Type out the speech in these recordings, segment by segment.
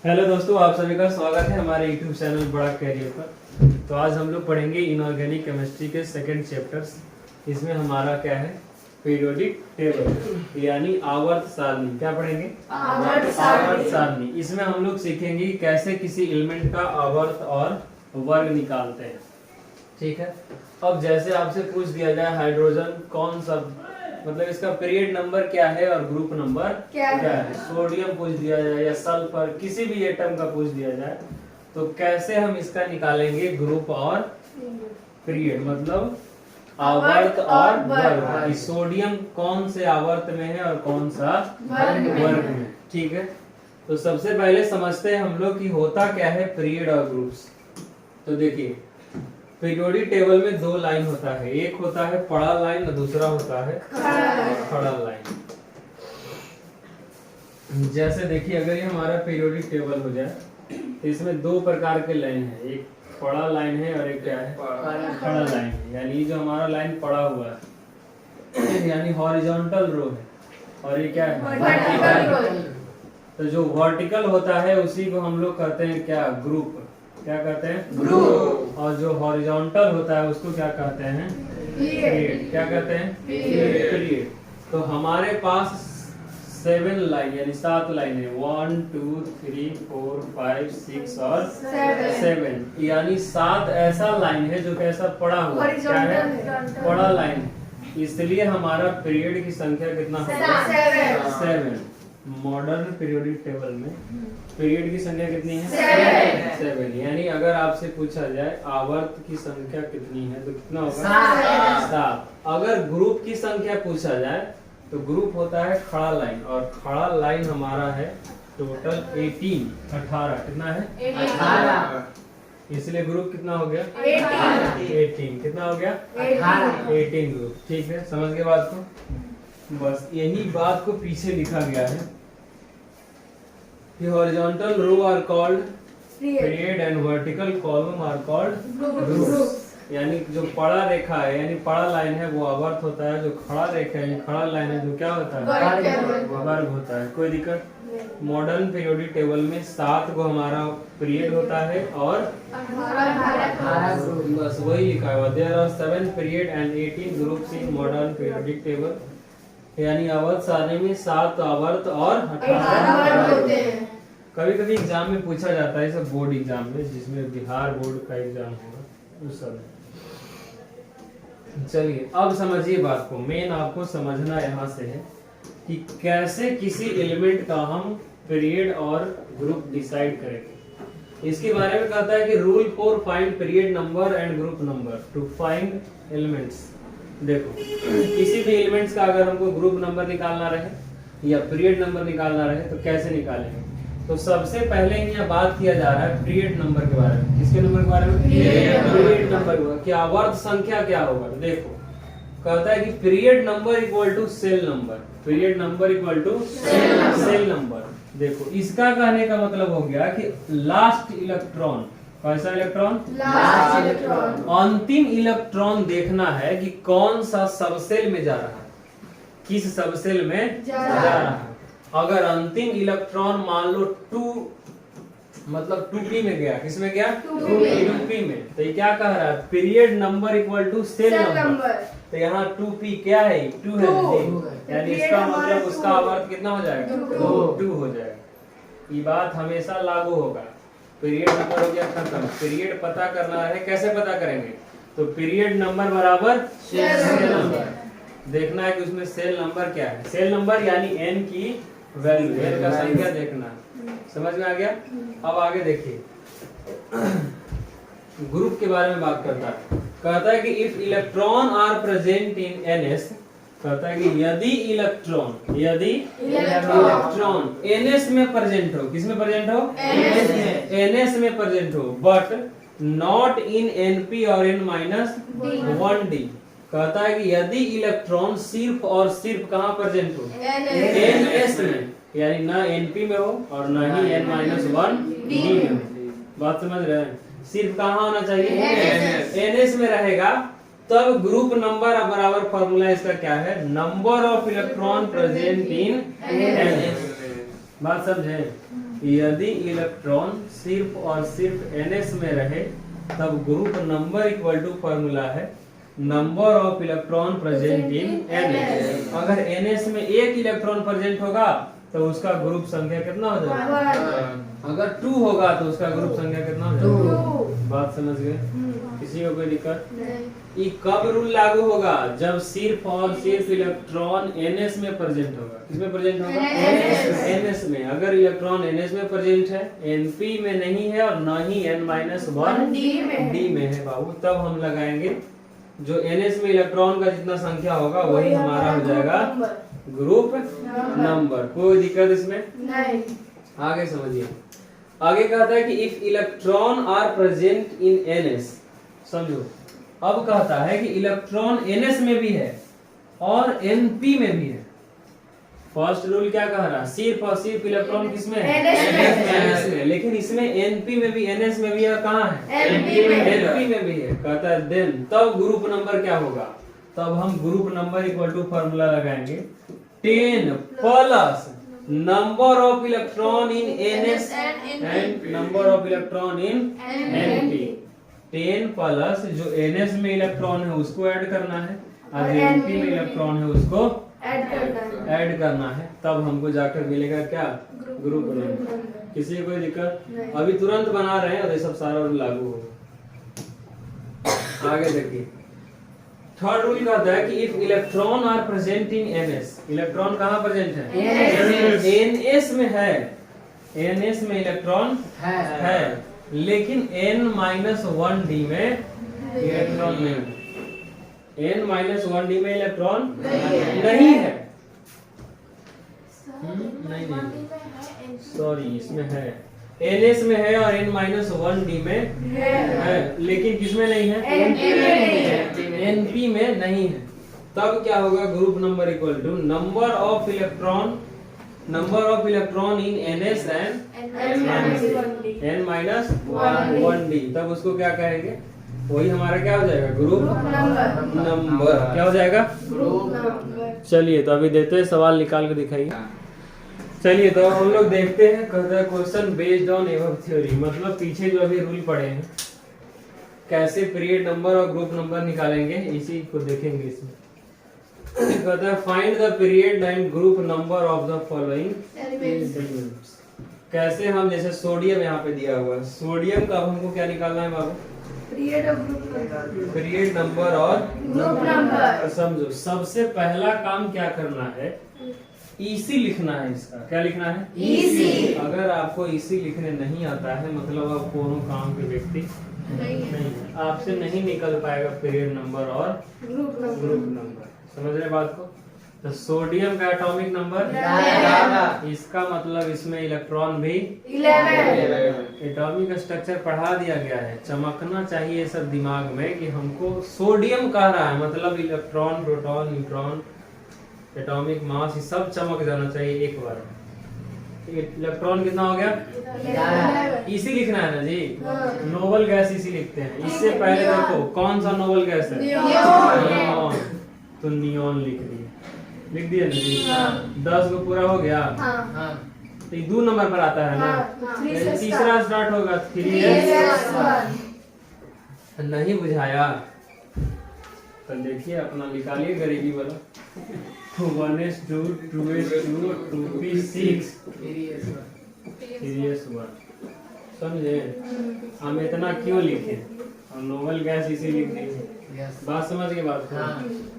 Hello दोस्तों, आप सभी का स्वागत है हमारे यूट्यूब चैनल बड़ा कैरियर पर। तो आज हम लोग पढ़ेंगे इनऑर्गेनिक केमिस्ट्री के सेकंड चैप्टर्स। इसमें हमारा क्या है, पीरियोडिक टेबल यानी आवर्त सारणी। क्या पढ़ेंगे? आवर्त सारणी। इसमें हम लोग सीखेंगे कैसे किसी एलिमेंट का आवर्त और वर्ग निकालते हैं। ठीक है। अब जैसे आपसे पूछ दिया जाए हाइड्रोजन कौन सा, मतलब इसका पीरियड नंबर क्या है और ग्रुप नंबर क्या है। सोडियम पूछ दिया जाए या सल्फर, किसी भी एटम का पूछ दिया जाए, तो कैसे हम इसका निकालेंगे ग्रुप और पीरियड, मतलब आवर्त और वर्ग। सोडियम कौन से आवर्त में है और कौन सा वर्ग में। ठीक है। तो सबसे पहले समझते हैं हम लोग कि होता क्या है पीरियड और ग्रुप्स। तो देखिए, पीरियोडिक टेबल में दो लाइन होता है, एक होता है पड़ा लाइन और दूसरा होता है खड़ा लाइन। जैसे देखिए, अगर ये हमारा पीरियोडिक टेबल हो जाए तो इसमें दो प्रकार के लाइन है, एक पड़ा लाइन है और एक क्या है, खड़ा लाइन है। यानी जो हमारा लाइन पड़ा हुआ है यानी हॉरिजॉन्टल रो है, और ये क्या है, वर्टिकल। तो जो वर्टिकल होता है उसी को हम लोग कहते हैं क्या, ग्रुप। क्या कहते हैं, ग्रुप। और जो हॉरिजॉन्टल होता है उसको क्या कहते हैं, पीरियड। क्या कहते हैं, पीरियड। तो हमारे पास 7 लाइन यानी 7 लाइन है, 1 2 3 4 5 6 और 7 यानी 7 ऐसा लाइन है जो कैसा पड़ा हुआ है, क्या है, पड़ा लाइन है। इसलिए हमारा पीरियड की संख्या कितना होगा, 7। मॉडर्न पीरियोडिक टेबल में पीरियड की संख्या कितनी है, 7। यानी अगर आपसे पूछा जाए आवर्त की संख्या कितनी है तो कितना होगा, 7। अगर ग्रुप की संख्या पूछा जाए तो ग्रुप होता है खड़ा लाइन, और खड़ा लाइन हमारा है टोटल 18। कितना है, 18। इसलिए ग्रुप कितना हो गया, 18। कितना हो गया, 18 ग्रुप। ठीक है, समझ गए बात को। बस यही बात को पीछे लिखा गया है कि horizontal row are called period and vertical column are called groups. यानी जो पड़ा रेखा है यानी पड़ा लाइन है वो आवर्त होता है, जो खड़ा रेखा है खड़ा लाइन है जो क्या होता है, वर्ग होता है। कोई दिक्कत? मॉडर्न पीरियोडिक टेबल में 7 को हमारा पीरियड होता है और 18 बस वही लिखा है, there are 7 period and 18 groups in modern periodic table. यानी आवर्त सारणी में 7 आवर्त और 18 होते हैं। कभी कभी एग्जाम में पूछा जाता है, सब बोर्ड एग्जाम में, जिसमें बिहार बोर्ड का एग्जाम होगा उस समय। चलिए अब समझिए बात को। मेन आपको समझना यहाँ से है कि कैसे किसी एलिमेंट का हम पीरियड और ग्रुप डिसाइड करेंगे। इसके बारे में कहता है कि rule for find period number and group number two find elements. देखो, किसी भी एलिमेंट्स का अगर हमको ग्रुप नंबर निकालना रहे या पीरियड नंबर निकालना रहे तो कैसे निकालेंगे। तो सबसे पहले यहाँ बात किया जा रहा है पीरियड नंबर के बारे में। किसके नंबर के बारे में, पीरियड नंबर। कि आवर्त संख्या क्या होगा। देखो, कहता है कि period number equal to shell number. Period number equal to shell number. देखो, इसका कहने का मतलब हो गया कि लास्ट इलेक्ट्रॉन, कैसा इलेक्ट्रॉन, लास्ट इलेक्ट्रॉन, अंतिम इलेक्ट्रॉन देखना है कि कौन सा सबसेल में जा रहा है, किस सबसेल में जा रहा है। अगर अंतिम इलेक्ट्रॉन मान लो 2 मतलब 2p में गया, किसमें गया, 2p में, तो ये क्या कह रहा है, period number equal to shell number. तो यहाँ 2p क्या है, 2 है, यानी इसका मतलब उसका आवर्त कितना हो जाएगा, 2 हो जाएगा। ये बात हमेशा लागू होगा। पीरियड नंबर हो गया खत्म। पीरियड पता करना है, कैसे पता करेंगे, तो पीरियड नंबर बराबर सेल नंबर। देखना है कि उसमें सेल नंबर क्या है। सेल नंबर यानी n की वैल्यू, n का संख्या देखना। समझ में आ गया। अब आगे देखिए, ग्रुप के बारे में बात करता है। कहता है कि if electron are present in ns, कहता है कि यदि इलेक्ट्रॉन ns में प्रेजेंट हो, किस में प्रेजेंट हो, ns में प्रेजेंट हो, बट नॉट इन np और n-1d। कहता है कि यदि इलेक्ट्रॉन सिर्फ और सिर्फ कहाँ प्रेजेंट हो, ns में, यानी ना np में हो और ना ही n-1d में हो। बात समझ रहे हैं। सिर्फ कहाँ होना चाहिए, ns में रहेगा, तब ग्रुप नंबर बराबर फॉर्मूला इसका क्या है, number of electron present in ns। बात समझे। यदि इलेक्ट्रॉन सिर्फ और सिर्फ ns में रहे तब group number equal to formula है number of electron present in ns। अगर ns में एक इलेक्ट्रॉन प्रेजेंट होगा तो उसका ग्रुप संख्या कितना हो जाएगा? अगर 2 होगा तो उसका ग्रुप संख्या कितना हो जाएगा? बात समझ गए? किसी को कोई दिक्कत? ये कब रूल लागू होगा? जब सिर्फ और सिर्फ इलेक्ट्रॉन ns में प्रेजेंट होगा। किसमें प्रेजेंट होगा? ns में। अगर इलेक्ट्रॉन ns में प्रेजेंट है, np में नहीं है और न ही n-1 d में है बाबू, तब हम लगाएंगे जो ns में इलेक्ट्रॉन का जितना संख्या होगा वही हमारा हो जाएगा ग्रुप नंबर। कोई दिक्कत इसमें नहीं। आगे समझिए, आगे कहता है कि if electron are present in ns। समझो, अब कहता है कि इलेक्ट्रॉन ns में भी है और np में भी है। फर्स्ट रूल क्या कह रहा है? सिर्फ और सिर्फ इलेक्ट्रॉन किसमें है? ns में। लेकिन इसमें np में भी ns में भी है, कहाँ है? np में भी है। कहता है देन तब ग्रुप नंबर क्या होगा? तब हम group number equal to formula लगाएंगे 10 plus number of electron in ns and number of electron in np। 10 plus जो ns में इलेक्ट्रॉन है उसको ऐड करना है और np में इलेक्ट्रॉन है उसको ऐड करना है, तब हमको जाकर मिलेगा क्या? Group number. किसी को कोई दिक्कत? अभी तुरंत बना रहे हैं और ये सब सारा लागू होगा। आगे देखिए, थर्ड रूल कहता है कि if electron are present in ns। Electron कहाँ प्रेजेंट है? ns में है। ns में इलेक्ट्रॉन है लेकिन n-1 d में इलेक्ट्रॉन नहीं है। n-1 d में इलेक्ट्रॉन नहीं है। नहीं, सॉरी, इसमें है। ns में है और n-1 d में है लेकिन किसमें नहीं है? np में नहीं है। तब क्या होगा? Group number equal to number of electron in ns and n-1 d। तब उसको क्या कहेंगे? वही हमारा क्या हो जाएगा? Group number. क्या हो जाएगा? Group number. चलिए तो अभी देते हैं, सवाल निकाल के दिखाइए। चलिए तो हम लोग देखते हैं। कहता है question based on above theory, मतलब पीछे जो अभी रूल पढ़े हैं कैसे पीरियड नंबर और ग्रुप नंबर निकालेंगे, इसी को देखेंगे इसमें। कहता है find the period and group number of the following elements. कैसे हम, जैसे सोडियम यहाँ पे दिया हुआ है, सोडियम का अब हमको क्या निकालना है बाबू? पीरियड नंबर और ग्रुप नंबर। समझो, सबसे पहला काम क्या करना है? ईसी लिखना है। इसका क्या लिखना है? ईसी। अगर आपको ईसी लिखने नहीं आता है मतलब आप कोनो काम के व्यक्ति नहीं, आपसे नहीं निकल पाएगा पीरियड नंबर और ग्रुप नंबर। समझ रहे बात को? तो सोडियम का एटॉमिक नंबर, इसका मतलब इसमें इलेक्ट्रॉन भी 11। एटॉमिक स्ट्रक्चर पढ़ा दिया गया है, चमकना चाहिए सब दिमाग में कि हमको सोडियम कह रहा है मतलब electron, proton, neutron, atomic mass, ये सब चमक जाना चाहिए एक बार। इलेक्ट्रॉन कितना हो गया? 11। इसी लिखना है ना जी? नोबल गैस इसी लिखते हैं। इससे पहले देखो कौन सा नोबल गैस है? नियॉन। तो नियॉन लिख दिया ना जी? 10 को पूरा हो गया। तो 2 नंबर पर आता है ना? तीसरा स्टार्ट होगा 3s। नहीं बुझाया तो देखिए अपना निकालिए गरीबी वाला। 1s2 2s2 2p6 3s1। समझे? हम इतना क्यों लिखे? और नोबल गैस इसी लिख दिए। बात समझ के बात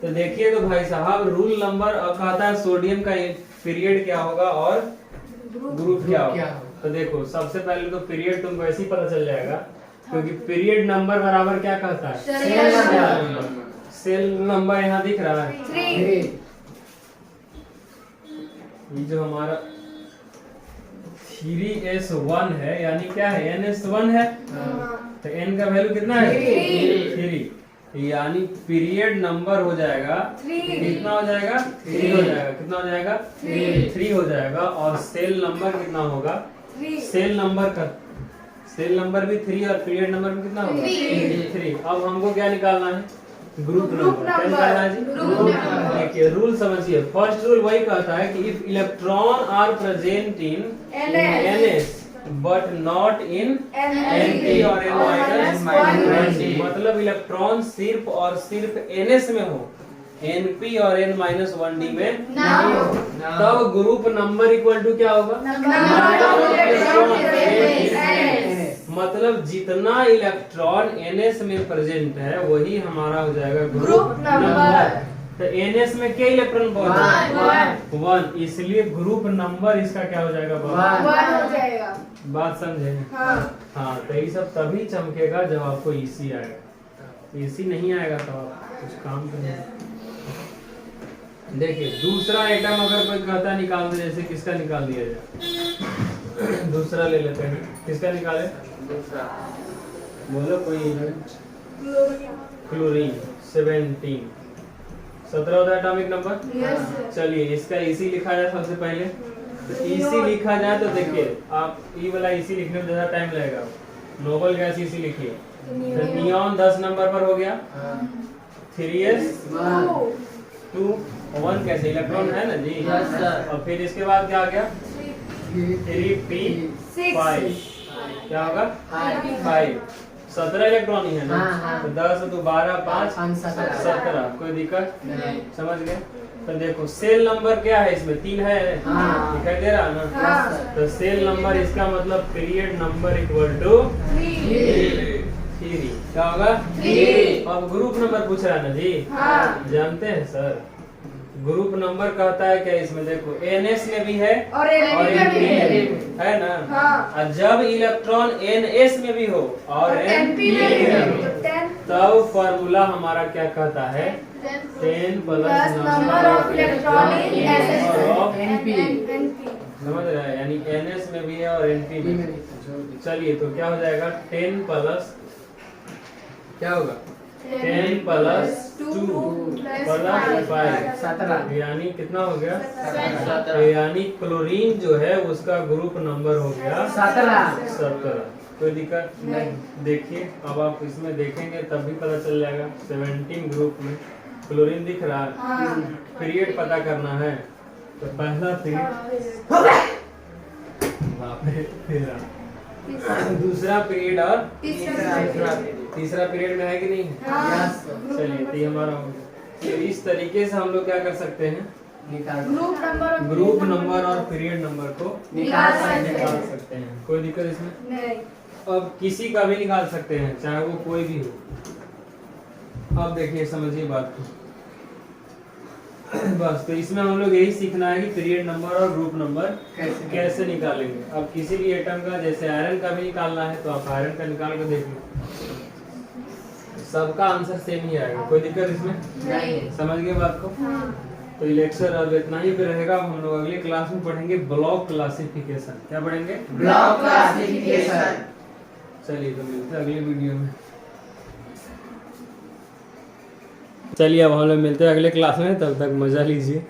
तो देखिए तो भाई साहब रूल नंबर कहता है सोडियम का पीरियड क्या होगा और ग्रुप क्या होगा। तो देखो सबसे पहले तो पीरियड तुमको ऐसे ही पता चल जाएगा क्योंकि पीरियड नंबर बराबर क्या कहता है? सेल नंबर यहाँ दिख रहा है 3। ये जो हमारा 3s1 है यानी क्या है? ns1 है। तो n का वैल्यू कितना है? 3। यानी पीरियड नंबर हो जाएगा कितना हो जाएगा? 3 हो जाएगा। कितना हो जाएगा? 3 हो जाएगा। और सेल नंबर कितना होगा? सेल नंबर भी 3 और पीरियड नंबर भी कितना होगा? 3। अब हमको क्या निकालना है? Group number. क्या निकालना है जी? Group number. देखिए रूल समझिए, फर्स्ट रूल वही कहता है कि if electron are present in NS but not in NP और N-1D, मतलब इलेक्ट्रॉन सिर्फ और सिर्फ NS में हो, NP और N-1D में नहीं हो, तब ग्रुप नंबर इक्वल टू क्या होगा? मतलब जितना इलेक्ट्रॉन NS में प्रेजेंट है वही हमारा हो जाएगा ग्रुप नंबर। तो NS में क्या इलेक्ट्रॉन पहुंचा? 1, इसलिए ग्रुप नंबर इसका क्या हो जाएगा? 1 हो जाएगा। बात समझे? हाँ, तो ये सब तभी चमकेगा जब आपको EC आएगा। EC नहीं आएगा तो आप कुछ काम करेंगे। देखिए दूसरा एटम अगर कोई कहता निकाल दे, जैसे किसका निकाल दिया जाए? दूसरा ले लेते हैं, किसका निकाले? दूसरा बोलो कोई। क्लोरीन 17 होता है एटॉमिक नंबर। चलिए इसका EC लिखा जाए सबसे पहले। तो EC लिखा जाए तो देखिए आप ई वाला EC लिखने में ज्यादा टाइम लगेगा। नोबल गैस EC लिखिए। तो नियॉन 10 नंबर पर हो गया। 3s 2 1 कैसे इलेक्ट्रॉन है ना जी? और फिर इसके बाद क्या आ गया? 3p5 क्या होगा? 5 17 इलेक्ट्रॉन ही है ना? तो 10 2 12 5 17। कोई दिक्कत? समझ गए? तो देखो सेल नंबर क्या है इसमें? 3 है, दिखाई दे रहा है ना? तो सेल नंबर इसका मतलब पीरियड नंबर इक्वल टू 3। क्या होगा? 3। अब ग्रुप नंबर पूछ रहा है ना जी? जानते हैं सर ग्रुप नंबर कहता है क्या इसमें? देखो NS में भी है और NP में भी है ना? और जब इलेक्ट्रॉन NS में भी हो और NP में भी हो तब फॉर्मूला हमारा क्या कहता है? 10 plus number of electron in NP। समझ रहे हैं? यानी NS में भी है और NP में भी। चलिए तो क्या हो जाएगा? 10 प्लस क्या होगा? 10 प्लस 2 प्लस 5 17, यानी कितना हो गया? 17। यानी क्लोरीन जो है उसका ग्रुप नंबर हो गया 17। कोई दिक्कत नहीं। देखिए अब आप इसमें देखेंगे तब भी पता चल जाएगा। 17 ग्रुप में क्लोरीन दिख रहा है। पीरियड पता करना है तो पहला पीरियड, दूसरा पीरियड और तीसरा पीरियड में है कि नहीं? चलिए तो हमारा हो गया। तो इस तरीके से हम लोग क्या कर सकते हैं? ग्रुप नंबर और पीरियड नंबर को निकाल सकते हैं। कोई दिक्कत इसमें नहीं। अब किसी का भी निकाल सकते हैं चाहे वो कोई भी हो। अब देखिए समझिए बात को। बस तो इसमें हम लोग यही सीखना है कि पीरियड नंबर और ग्रुप नंबर कैसे निकालेंगे। अब किसी भी एटम का जैसे आयरन का भी निकालना है तो आप आयरन का निकाल कर देख लो, सबका आंसर सेम ही आएगा। कोई दिक्कत इसमें नहीं। समझ गए बात को? तो ये लेक्चर अब इतना ही पे रहेगा। हम लोग अगले क्लास में पढ़ेंगे ब्लॉक क्लासिफिकेशन। क्या पढ़ेंगे? Block classification. चलिए तो मिलते हैं अगले वीडियो में। चलिए अब हम लोग मिलते हैं अगले क्लास में, तब तक मजा लीजिए।